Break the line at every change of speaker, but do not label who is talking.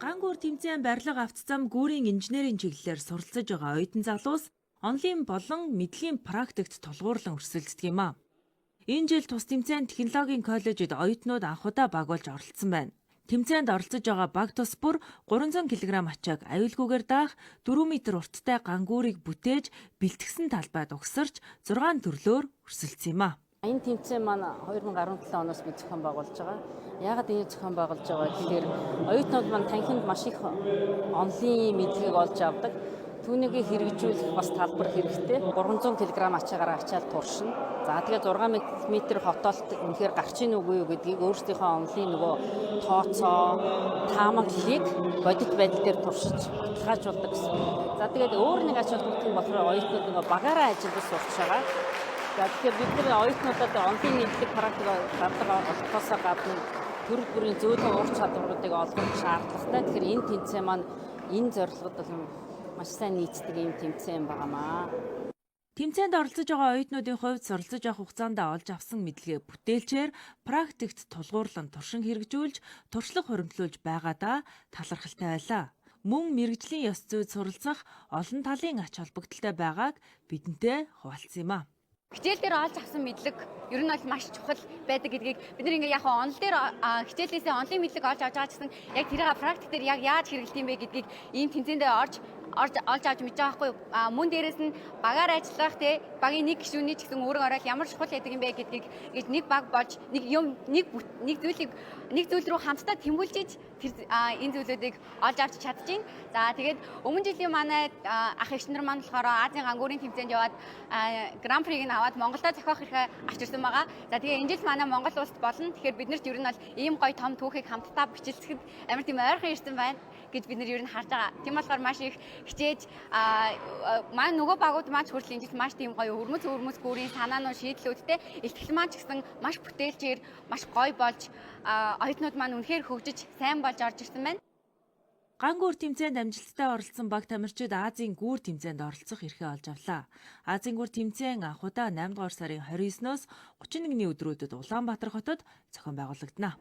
Ган гүүр тэмцээн барилга авц зам гүүрийн инженерийн чиглэлээр суралцаж байгаа оюутан залуус онлайн болон мэдлэгийн практикт тулгуурлан өрсөлддөг юм а. Энэ жил тус тэмцээнд технологийн коллежид оюутнууд анх удаа баг болж оролцсон байна. Тэмцээнд оролцож байгаа баг тус бүр 300 кг ачааг аюулгүйгээр даах 4 м урттай гангүүрийг бүтээж бэлтгэсэн талбайд угсарч 6 төрлөөр өрсөлдсөн юм а.
Энэ тэмцээн маань 2017 оноос би зохион байгуулж байгаа. Яагаад энэ зохион байгуулж байгаа гэхээр оюутнууд маань танхимд маш их онлын мэдлэгийг олж авдаг. Түүнийг хэрэгжүүлэх бас талбар хэрэгтэй. 300 кг ачаагаар ачаал туршина. За тэгээ 6 м хотоолт үнэхээр гарч ийн үгүй юу гэдгийг өөрсдийнхөө онлын нөгөө тооцоо, таамаглалыг бодит байдал дээр туршиж баталгаажуулдаг гэсэн. За тэгээд өөр нэг ач холбогдол нь болохоор оюутнууд нөгөө багаараа ажиллаж сурч байгаа. За тэгэхээр бид нар оюутнуудад онлын мэдлэг практик олохоос гадна төр бүрийн зөөлөн ур чадваруудыг олгох шаардлагатай. Тэгэхээр энэ тэмцээн маань энэ зорилгод маш сайн нийцдэг юм тэмцээн байгаамаа.
Тэмцээнд оролцож байгаа оюутнуудын хувьд суралцаж авах хугацаанд олж авсан мэдлэгээ бүтээлчээр практикт тулгуурлан туршин хэрэгжүүлж, туршлага хуримтлуулж байгаадаа талархалтай байлаа. Мөн мэрэгжлийн ёс зүйд суралцах олон талын ач холбогдолтой байгааг бидэнтэй хуваалцсан юм а.
Хичээл дээр олж авсан мэдлэг ер нь бол маш чухал байдаг гэдгийг бид нар ингээ яг онл дээр хичээлээсээ онлын мэдлэг олж авч байгаа гэсэн яг тэрийг практик дээр яг яаж хэрэглэх юм бэ гэдгийг ийм тэмцээндээ олж авч мэдэж байгаа байхгүй. Мөн дээрэс нь багаар ажиллах багийн нэг гишүүний ч гэсэн өөрийн орол ямар чухал байдаг юм бэ гэдгийг нэг баг болж нэг зүйл рүү хамтдаа тэмүүлжиж тэр энэ зүйлүүдийг олж авч чадчихээн. За тэгээд өмнө жилийн манай ах эгч нар маань болохоор Азийн гангүүрийн тэмцээнд яваад гран приг нь аваад Монголдо зохиох хэрэг авчирсан байгаа. За тэгээ энэ жил манай Монгол улсад болно. Тэгэхээр бид нарт ер нь бол ийм гоё том түүхийг хамтдаа бичлэхэд амар тийм ойрхон ирсэн байна гэж бид нар ер нь харж байгаа. Тийм болохоор маш их хичээж манай нөгөө багууд маань хүртэл энэ жил маш тийм гоё өрмөц гүүрийн санаанууд шийдлүүдтэй ихтгэл маань ч гэсэн маш бүтээлчээр маш гоё болж оюутнууд маань үнэхээр хөгжиж сайн болж орж ирсэн байна.
Ган гүүр тэмцээнд амжилттай оролцсон баг тамирчид Азийн гүүр тэмцээнд оролцох эрхээ олж авлаа. Азийн гүүр тэмцээн анх удаа 8 дугаар сарын 29-ноос 31-ний өдрүүдэд Улаанбаатар хотод зохион байгуулагдана.